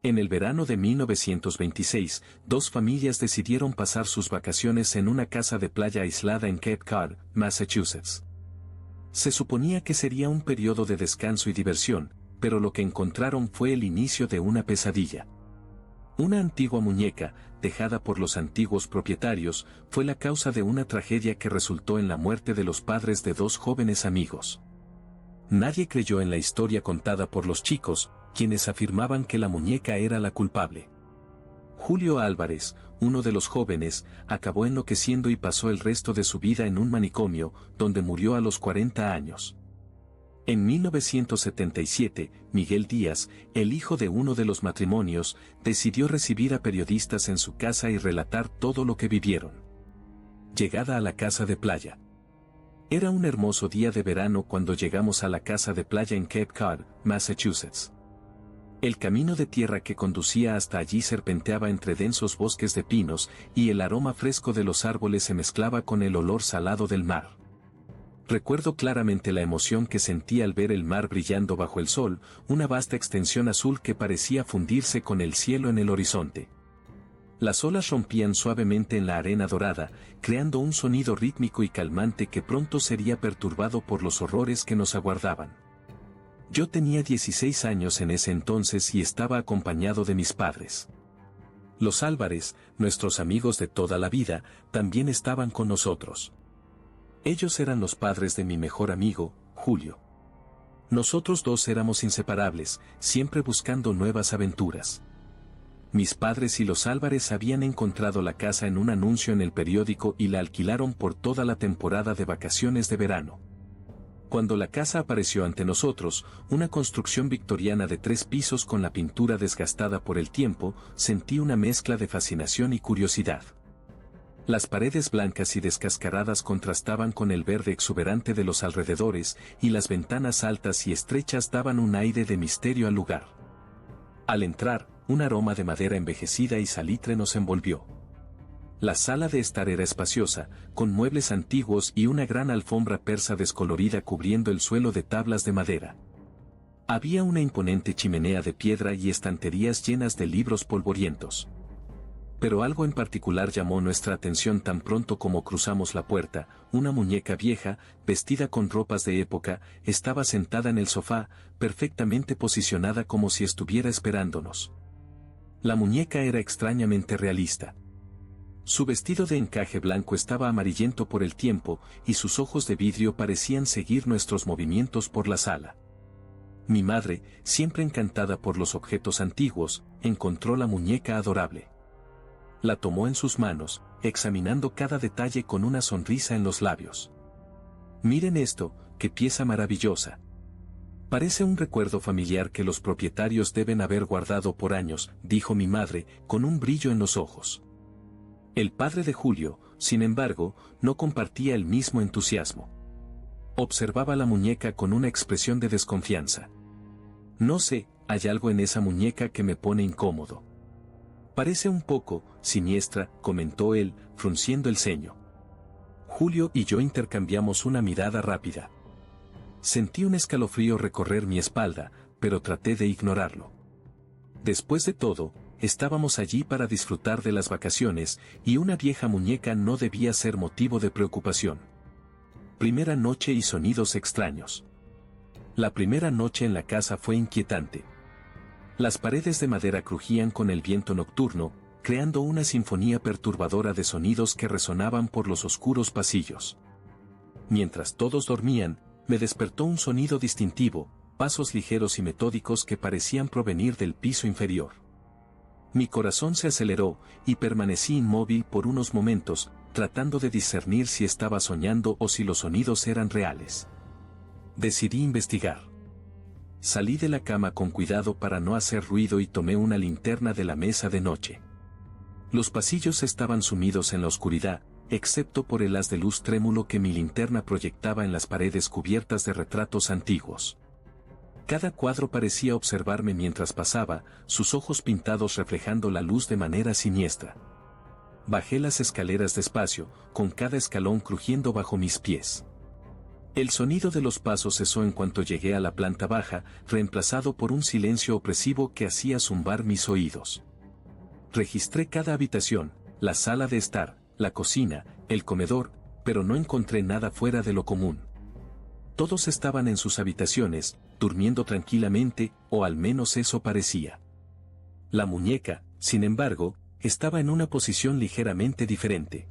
En el verano de 1926, dos familias decidieron pasar sus vacaciones en una casa de playa aislada en Cape Cod, Massachusetts. Se suponía que sería un periodo de descanso y diversión, pero lo que encontraron fue el inicio de una pesadilla. Una antigua muñeca, dejada por los antiguos propietarios, fue la causa de una tragedia que resultó en la muerte de los padres de dos jóvenes amigos. Nadie creyó en la historia contada por los chicos, quienes afirmaban que la muñeca era la culpable. Julio Álvarez, uno de los jóvenes, acabó enloqueciendo y pasó el resto de su vida en un manicomio, donde murió a los 40 años. En 1977, Miguel Díaz, el hijo de uno de los matrimonios, decidió recibir a periodistas en su casa y relatar todo lo que vivieron. Llegada a la casa de playa. Era un hermoso día de verano cuando llegamos a la casa de playa en Cape Cod, Massachusetts. El camino de tierra que conducía hasta allí serpenteaba entre densos bosques de pinos, y el aroma fresco de los árboles se mezclaba con el olor salado del mar. Recuerdo claramente la emoción que sentí al ver el mar brillando bajo el sol, una vasta extensión azul que parecía fundirse con el cielo en el horizonte. Las olas rompían suavemente en la arena dorada, creando un sonido rítmico y calmante que pronto sería perturbado por los horrores que nos aguardaban. Yo tenía 16 años en ese entonces y estaba acompañado de mis padres. Los Álvarez, nuestros amigos de toda la vida, también estaban con nosotros. Ellos eran los padres de mi mejor amigo, Julio. Nosotros dos éramos inseparables, siempre buscando nuevas aventuras. Mis padres y los Álvarez habían encontrado la casa en un anuncio en el periódico y la alquilaron por toda la temporada de vacaciones de verano. Cuando la casa apareció ante nosotros, una construcción victoriana de 3 pisos con la pintura desgastada por el tiempo, sentí una mezcla de fascinación y curiosidad. Las paredes blancas y descascaradas contrastaban con el verde exuberante de los alrededores, y las ventanas altas y estrechas daban un aire de misterio al lugar. Al entrar, un aroma de madera envejecida y salitre nos envolvió. La sala de estar era espaciosa, con muebles antiguos y una gran alfombra persa descolorida cubriendo el suelo de tablas de madera. Había una imponente chimenea de piedra y estanterías llenas de libros polvorientos. Pero algo en particular llamó nuestra atención tan pronto como cruzamos la puerta. Una muñeca vieja, vestida con ropas de época, estaba sentada en el sofá, perfectamente posicionada como si estuviera esperándonos. La muñeca era extrañamente realista. Su vestido de encaje blanco estaba amarillento por el tiempo, y sus ojos de vidrio parecían seguir nuestros movimientos por la sala. Mi madre, siempre encantada por los objetos antiguos, encontró la muñeca adorable. La tomó en sus manos, examinando cada detalle con una sonrisa en los labios. «Miren esto, qué pieza maravillosa. Parece un recuerdo familiar que los propietarios deben haber guardado por años», dijo mi madre, con un brillo en los ojos. El padre de Julio, sin embargo, no compartía el mismo entusiasmo. Observaba la muñeca con una expresión de desconfianza. «No sé, hay algo en esa muñeca que me pone incómodo. Parece un poco siniestra», comentó él, frunciendo el ceño. Julio y yo intercambiamos una mirada rápida. Sentí un escalofrío recorrer mi espalda, pero traté de ignorarlo. Después de todo, estábamos allí para disfrutar de las vacaciones, y una vieja muñeca no debía ser motivo de preocupación. Primera noche y sonidos extraños. La primera noche en la casa fue inquietante. Las paredes de madera crujían con el viento nocturno, creando una sinfonía perturbadora de sonidos que resonaban por los oscuros pasillos. Mientras todos dormían, me despertó un sonido distintivo, pasos ligeros y metódicos que parecían provenir del piso inferior. Mi corazón se aceleró, y permanecí inmóvil por unos momentos, tratando de discernir si estaba soñando o si los sonidos eran reales. Decidí investigar. Salí de la cama con cuidado para no hacer ruido y tomé una linterna de la mesa de noche. Los pasillos estaban sumidos en la oscuridad, excepto por el haz de luz trémulo que mi linterna proyectaba en las paredes cubiertas de retratos antiguos. Cada cuadro parecía observarme mientras pasaba, sus ojos pintados reflejando la luz de manera siniestra. Bajé las escaleras despacio, con cada escalón crujiendo bajo mis pies. El sonido de los pasos cesó en cuanto llegué a la planta baja, reemplazado por un silencio opresivo que hacía zumbar mis oídos. Registré cada habitación, la sala de estar, la cocina, el comedor, pero no encontré nada fuera de lo común. Todos estaban en sus habitaciones, durmiendo tranquilamente, o al menos eso parecía. La muñeca, sin embargo, estaba en una posición ligeramente diferente.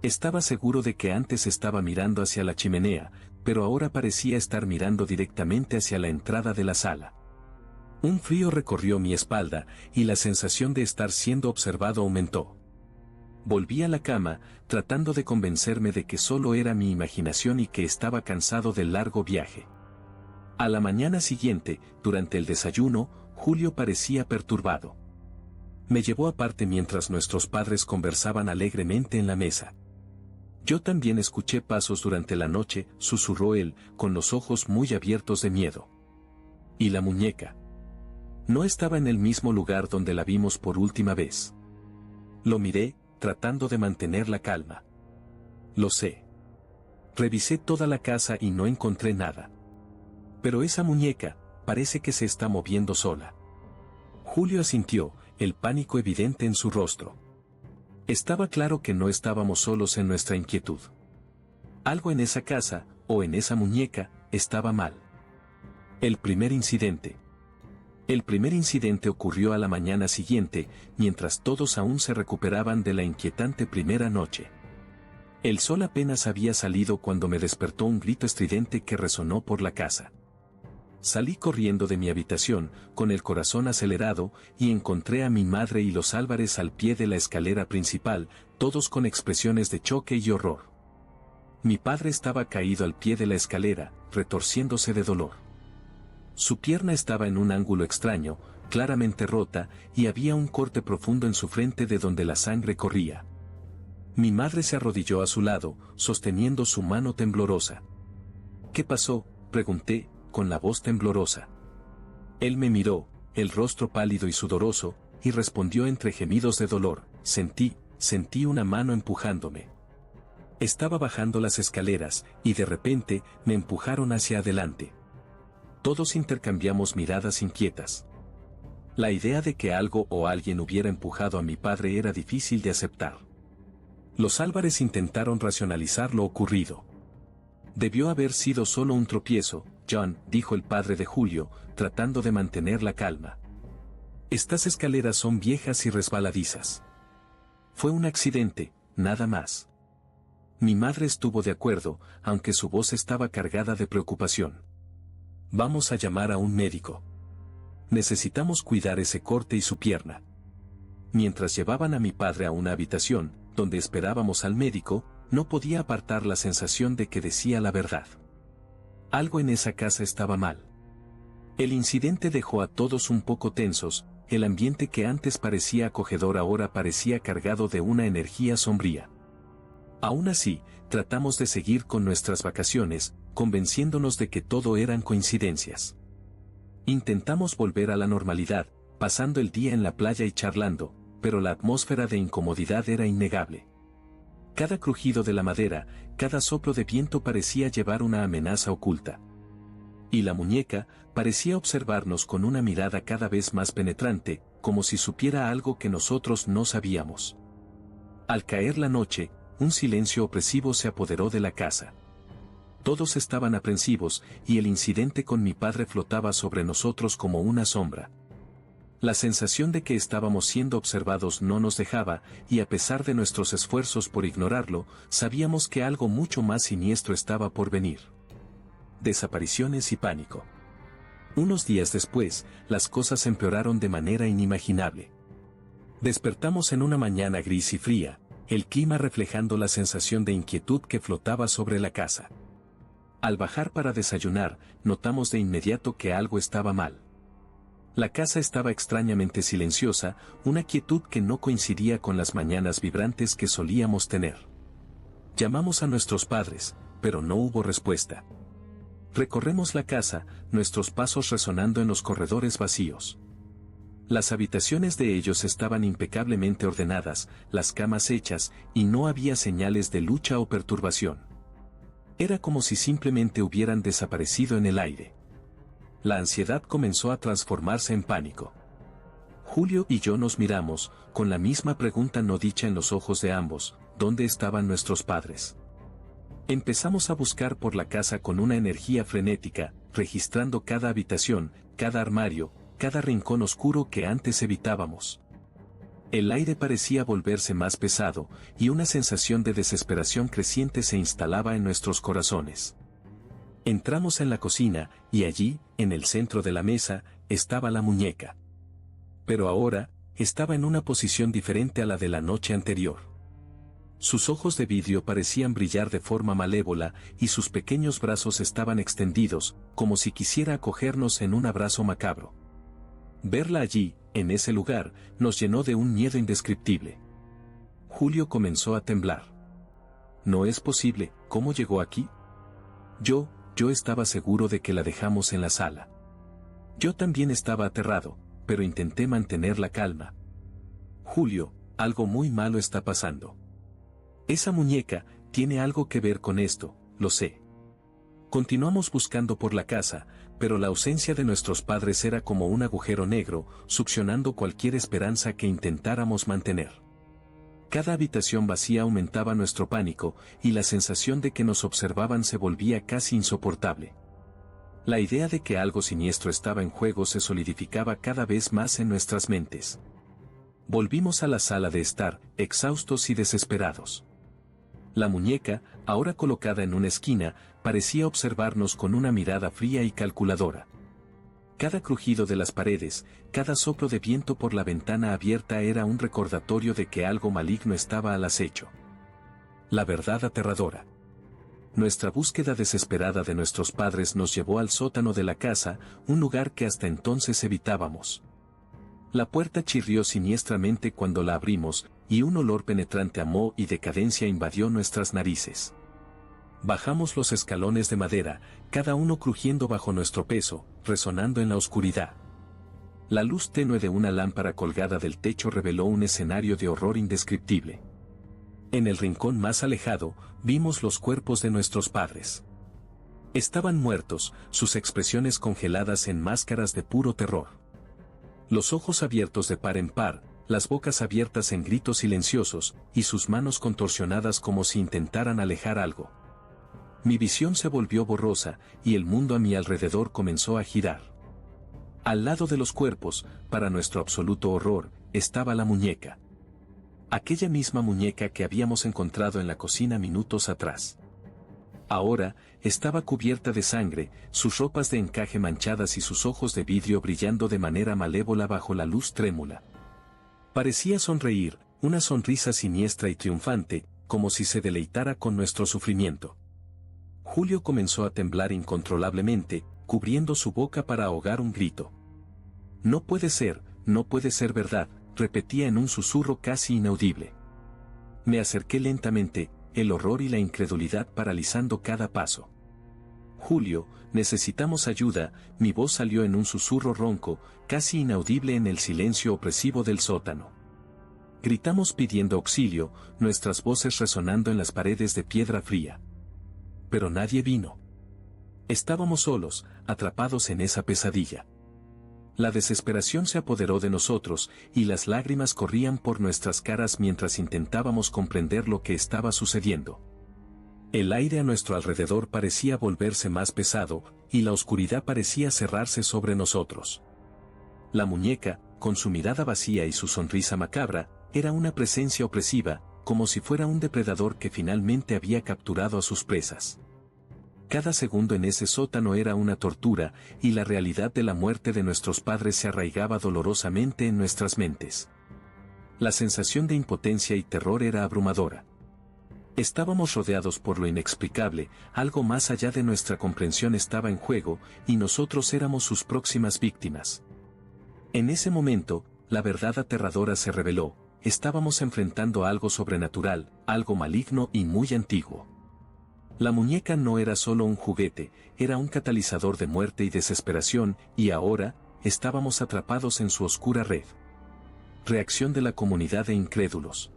Estaba seguro de que antes estaba mirando hacia la chimenea, pero ahora parecía estar mirando directamente hacia la entrada de la sala. Un frío recorrió mi espalda, y la sensación de estar siendo observado aumentó. Volví a la cama, tratando de convencerme de que solo era mi imaginación y que estaba cansado del largo viaje. A la mañana siguiente, durante el desayuno, Julio parecía perturbado. Me llevó aparte mientras nuestros padres conversaban alegremente en la mesa. Yo también escuché pasos durante la noche, susurró él, con los ojos muy abiertos de miedo. ¿Y la muñeca? No estaba en el mismo lugar donde la vimos por última vez. Lo miré, tratando de mantener la calma. Lo sé. Revisé toda la casa y no encontré nada. Pero esa muñeca, parece que se está moviendo sola. Julio asintió, el pánico evidente en su rostro. Estaba claro que no estábamos solos en nuestra inquietud. Algo en esa casa, o en esa muñeca, estaba mal. El primer incidente. El primer incidente ocurrió a la mañana siguiente, mientras todos aún se recuperaban de la inquietante primera noche. El sol apenas había salido cuando me despertó un grito estridente que resonó por la casa. Salí corriendo de mi habitación, con el corazón acelerado, y encontré a mi madre y los Álvarez al pie de la escalera principal, todos con expresiones de choque y horror. Mi padre estaba caído al pie de la escalera, retorciéndose de dolor. Su pierna estaba en un ángulo extraño, claramente rota, y había un corte profundo en su frente de donde la sangre corría. Mi madre se arrodilló a su lado, sosteniendo su mano temblorosa. ¿Qué pasó?, pregunté, con la voz temblorosa. Él me miró, el rostro pálido y sudoroso, y respondió entre gemidos de dolor: sentí una mano empujándome. Estaba bajando las escaleras, y de repente, me empujaron hacia adelante. Todos intercambiamos miradas inquietas. La idea de que algo o alguien hubiera empujado a mi padre era difícil de aceptar. Los Álvarez intentaron racionalizar lo ocurrido. Debió haber sido solo un tropiezo, John, dijo el padre de Julio, tratando de mantener la calma. Estas escaleras son viejas y resbaladizas. Fue un accidente, nada más. Mi madre estuvo de acuerdo, aunque su voz estaba cargada de preocupación. Vamos a llamar a un médico. Necesitamos cuidar ese corte y su pierna. Mientras llevaban a mi padre a una habitación, donde esperábamos al médico, no podía apartar la sensación de que decía la verdad. Algo en esa casa estaba mal. El incidente dejó a todos un poco tensos, el ambiente que antes parecía acogedor ahora parecía cargado de una energía sombría. Aún así, tratamos de seguir con nuestras vacaciones, convenciéndonos de que todo eran coincidencias. Intentamos volver a la normalidad, pasando el día en la playa y charlando, pero la atmósfera de incomodidad era innegable. Cada crujido de la madera, cada soplo de viento parecía llevar una amenaza oculta. Y la muñeca parecía observarnos con una mirada cada vez más penetrante, como si supiera algo que nosotros no sabíamos. Al caer la noche, un silencio opresivo se apoderó de la casa. Todos estaban aprensivos, y el incidente con mi padre flotaba sobre nosotros como una sombra. La sensación de que estábamos siendo observados no nos dejaba, y a pesar de nuestros esfuerzos por ignorarlo, sabíamos que algo mucho más siniestro estaba por venir. Desapariciones y pánico. Unos días después, las cosas empeoraron de manera inimaginable. Despertamos en una mañana gris y fría, el clima reflejando la sensación de inquietud que flotaba sobre la casa. Al bajar para desayunar, notamos de inmediato que algo estaba mal. La casa estaba extrañamente silenciosa, una quietud que no coincidía con las mañanas vibrantes que solíamos tener. Llamamos a nuestros padres, pero no hubo respuesta. Recorremos la casa, nuestros pasos resonando en los corredores vacíos. Las habitaciones de ellos estaban impecablemente ordenadas, las camas hechas, y no había señales de lucha o perturbación. Era como si simplemente hubieran desaparecido en el aire. La ansiedad comenzó a transformarse en pánico. Julio y yo nos miramos, con la misma pregunta no dicha en los ojos de ambos: ¿dónde estaban nuestros padres? Empezamos a buscar por la casa con una energía frenética, registrando cada habitación, cada armario, cada rincón oscuro que antes evitábamos. El aire parecía volverse más pesado, y una sensación de desesperación creciente se instalaba en nuestros corazones. Entramos en la cocina, y allí, en el centro de la mesa, estaba la muñeca. Pero ahora, estaba en una posición diferente a la de la noche anterior. Sus ojos de vidrio parecían brillar de forma malévola, y sus pequeños brazos estaban extendidos, como si quisiera acogernos en un abrazo macabro. Verla allí, en ese lugar, nos llenó de un miedo indescriptible. Julio comenzó a temblar. No es posible, ¿cómo llegó aquí? Yo estaba seguro de que la dejamos en la sala. Yo también estaba aterrado, pero intenté mantener la calma. Julio, algo muy malo está pasando. Esa muñeca tiene algo que ver con esto, lo sé. Continuamos buscando por la casa, pero la ausencia de nuestros padres era como un agujero negro, succionando cualquier esperanza que intentáramos mantener. Cada habitación vacía aumentaba nuestro pánico, y la sensación de que nos observaban se volvía casi insoportable. La idea de que algo siniestro estaba en juego se solidificaba cada vez más en nuestras mentes. Volvimos a la sala de estar, exhaustos y desesperados. La muñeca, ahora colocada en una esquina, parecía observarnos con una mirada fría y calculadora. Cada crujido de las paredes, cada soplo de viento por la ventana abierta era un recordatorio de que algo maligno estaba al acecho. La verdad aterradora. Nuestra búsqueda desesperada de nuestros padres nos llevó al sótano de la casa, un lugar que hasta entonces evitábamos. La puerta chirrió siniestramente cuando la abrimos, y un olor penetrante a moho y decadencia invadió nuestras narices. Bajamos los escalones de madera, cada uno crujiendo bajo nuestro peso, resonando en la oscuridad. La luz tenue de una lámpara colgada del techo reveló un escenario de horror indescriptible. En el rincón más alejado, vimos los cuerpos de nuestros padres. Estaban muertos, sus expresiones congeladas en máscaras de puro terror. Los ojos abiertos de par en par, las bocas abiertas en gritos silenciosos, y sus manos contorsionadas como si intentaran alejar algo. Mi visión se volvió borrosa, y el mundo a mi alrededor comenzó a girar. Al lado de los cuerpos, para nuestro absoluto horror, estaba la muñeca. Aquella misma muñeca que habíamos encontrado en la cocina minutos atrás. Ahora, estaba cubierta de sangre, sus ropas de encaje manchadas y sus ojos de vidrio brillando de manera malévola bajo la luz trémula. Parecía sonreír, una sonrisa siniestra y triunfante, como si se deleitara con nuestro sufrimiento. Julio comenzó a temblar incontrolablemente, cubriendo su boca para ahogar un grito. No puede ser verdad, repetía en un susurro casi inaudible. Me acerqué lentamente, el horror y la incredulidad paralizando cada paso. Julio, necesitamos ayuda, mi voz salió en un susurro ronco, casi inaudible en el silencio opresivo del sótano. Gritamos pidiendo auxilio, nuestras voces resonando en las paredes de piedra fría. Pero nadie vino. Estábamos solos, atrapados en esa pesadilla. La desesperación se apoderó de nosotros, y las lágrimas corrían por nuestras caras mientras intentábamos comprender lo que estaba sucediendo. El aire a nuestro alrededor parecía volverse más pesado, y la oscuridad parecía cerrarse sobre nosotros. La muñeca, con su mirada vacía y su sonrisa macabra, era una presencia opresiva, como si fuera un depredador que finalmente había capturado a sus presas. Cada segundo en ese sótano era una tortura, y la realidad de la muerte de nuestros padres se arraigaba dolorosamente en nuestras mentes. La sensación de impotencia y terror era abrumadora. Estábamos rodeados por lo inexplicable, algo más allá de nuestra comprensión estaba en juego, y nosotros éramos sus próximas víctimas. En ese momento, la verdad aterradora se reveló: estábamos enfrentando algo sobrenatural, algo maligno y muy antiguo. La muñeca no era solo un juguete, era un catalizador de muerte y desesperación, y ahora, estábamos atrapados en su oscura red. Reacción de la comunidad de incrédulos.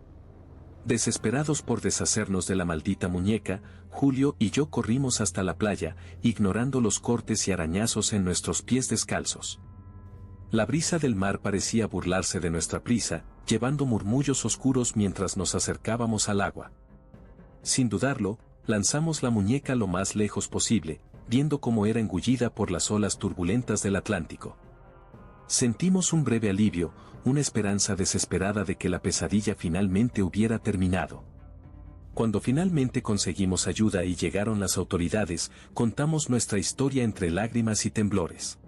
Desesperados por deshacernos de la maldita muñeca, Julio y yo corrimos hasta la playa, ignorando los cortes y arañazos en nuestros pies descalzos. La brisa del mar parecía burlarse de nuestra prisa, llevando murmullos oscuros mientras nos acercábamos al agua. Sin dudarlo, lanzamos la muñeca lo más lejos posible, viendo cómo era engullida por las olas turbulentas del Atlántico. Sentimos un breve alivio, una esperanza desesperada de que la pesadilla finalmente hubiera terminado. Cuando finalmente conseguimos ayuda y llegaron las autoridades, contamos nuestra historia entre lágrimas y temblores.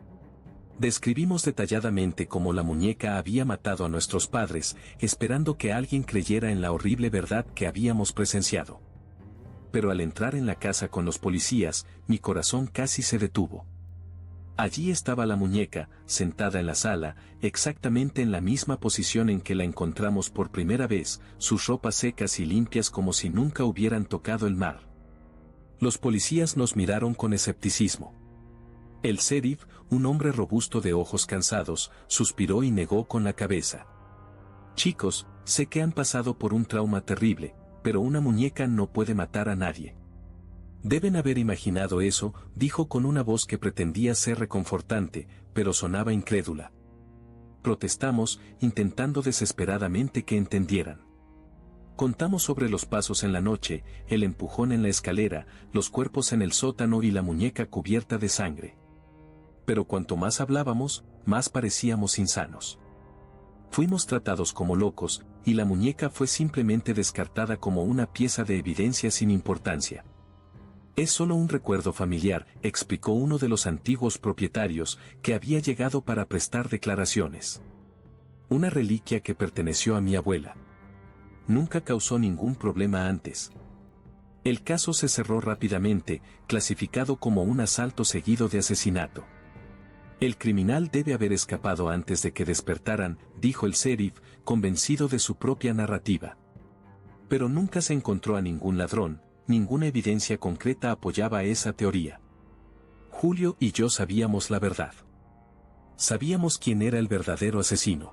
Describimos detalladamente cómo la muñeca había matado a nuestros padres, esperando que alguien creyera en la horrible verdad que habíamos presenciado. Pero al entrar en la casa con los policías, mi corazón casi se detuvo. Allí estaba la muñeca, sentada en la sala, exactamente en la misma posición en que la encontramos por primera vez, sus ropas secas y limpias como si nunca hubieran tocado el mar. Los policías nos miraron con escepticismo. El sheriff, un hombre robusto de ojos cansados, suspiró y negó con la cabeza. Chicos, sé que han pasado por un trauma terrible, pero una muñeca no puede matar a nadie. Deben haber imaginado eso, dijo con una voz que pretendía ser reconfortante, pero sonaba incrédula. Protestamos, intentando desesperadamente que entendieran. Contamos sobre los pasos en la noche, el empujón en la escalera, los cuerpos en el sótano y la muñeca cubierta de sangre. Pero cuanto más hablábamos, más parecíamos insanos. Fuimos tratados como locos, y la muñeca fue simplemente descartada como una pieza de evidencia sin importancia. Es solo un recuerdo familiar, explicó uno de los antiguos propietarios, que había llegado para prestar declaraciones. Una reliquia que perteneció a mi abuela. Nunca causó ningún problema antes. El caso se cerró rápidamente, clasificado como un asalto seguido de asesinato. El criminal debe haber escapado antes de que despertaran, dijo el sheriff, convencido de su propia narrativa. Pero nunca se encontró a ningún ladrón. Ninguna evidencia concreta apoyaba esa teoría. Julio y yo sabíamos la verdad. Sabíamos quién era el verdadero asesino.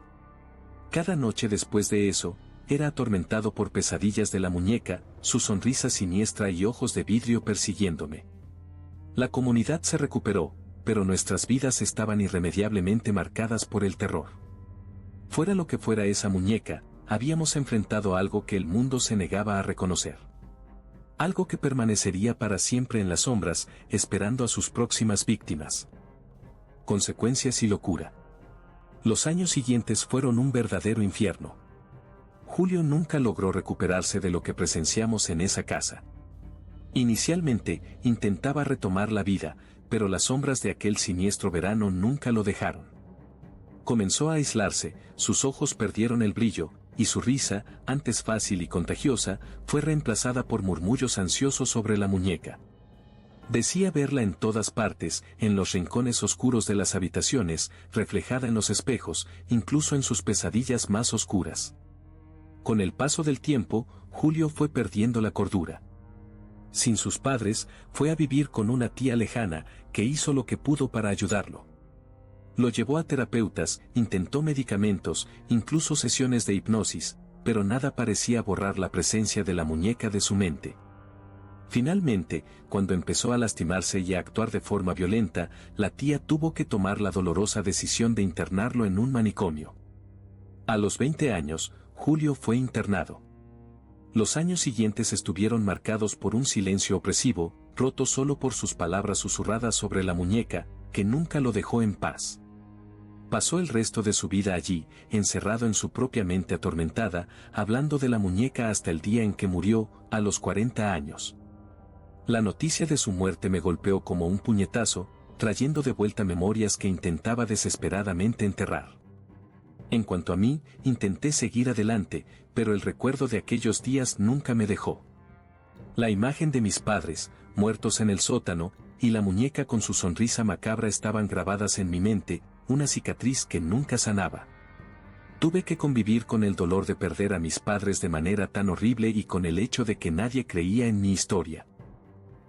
Cada noche después de eso, era atormentado por pesadillas de la muñeca, su sonrisa siniestra y ojos de vidrio persiguiéndome. La comunidad se recuperó, pero nuestras vidas estaban irremediablemente marcadas por el terror. Fuera lo que fuera esa muñeca, habíamos enfrentado algo que el mundo se negaba a reconocer. Algo que permanecería para siempre en las sombras, esperando a sus próximas víctimas. Consecuencias y locura. Los años siguientes fueron un verdadero infierno. Julio nunca logró recuperarse de lo que presenciamos en esa casa. Inicialmente, intentaba retomar la vida, pero las sombras de aquel siniestro verano nunca lo dejaron. Comenzó a aislarse, sus ojos perdieron el brillo, y su risa, antes fácil y contagiosa, fue reemplazada por murmullos ansiosos sobre la muñeca. Decía verla en todas partes, en los rincones oscuros de las habitaciones, reflejada en los espejos, incluso en sus pesadillas más oscuras. Con el paso del tiempo, Julio fue perdiendo la cordura. Sin sus padres, fue a vivir con una tía lejana, que hizo lo que pudo para ayudarlo. Lo llevó a terapeutas, intentó medicamentos, incluso sesiones de hipnosis, pero nada parecía borrar la presencia de la muñeca de su mente. Finalmente, cuando empezó a lastimarse y a actuar de forma violenta, la tía tuvo que tomar la dolorosa decisión de internarlo en un manicomio. A los 20 años, Julio fue internado. Los años siguientes estuvieron marcados por un silencio opresivo, roto solo por sus palabras susurradas sobre la muñeca, que nunca lo dejó en paz. Pasó el resto de su vida allí, encerrado en su propia mente atormentada, hablando de la muñeca hasta el día en que murió, a los 40 años. La noticia de su muerte me golpeó como un puñetazo, trayendo de vuelta memorias que intentaba desesperadamente enterrar. En cuanto a mí, intenté seguir adelante, pero el recuerdo de aquellos días nunca me dejó. La imagen de mis padres, muertos en el sótano, y la muñeca con su sonrisa macabra estaban grabadas en mi mente, una cicatriz que nunca sanaba. Tuve que convivir con el dolor de perder a mis padres de manera tan horrible y con el hecho de que nadie creía en mi historia.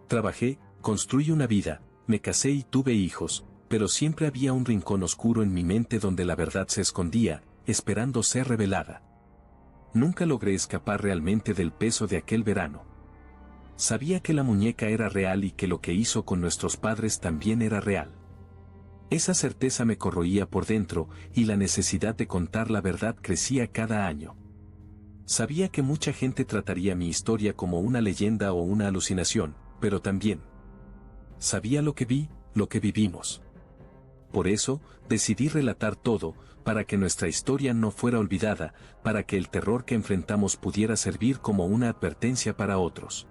Trabajé, construí una vida, me casé y tuve hijos, pero siempre había un rincón oscuro en mi mente donde la verdad se escondía, esperando ser revelada. Nunca logré escapar realmente del peso de aquel verano. Sabía que la muñeca era real y que lo que hizo con nuestros padres también era real. Esa certeza me corroía por dentro y la necesidad de contar la verdad crecía cada año. Sabía que mucha gente trataría mi historia como una leyenda o una alucinación, pero también sabía lo que vi, lo que vivimos. Por eso, decidí relatar todo, para que nuestra historia no fuera olvidada, para que el terror que enfrentamos pudiera servir como una advertencia para otros.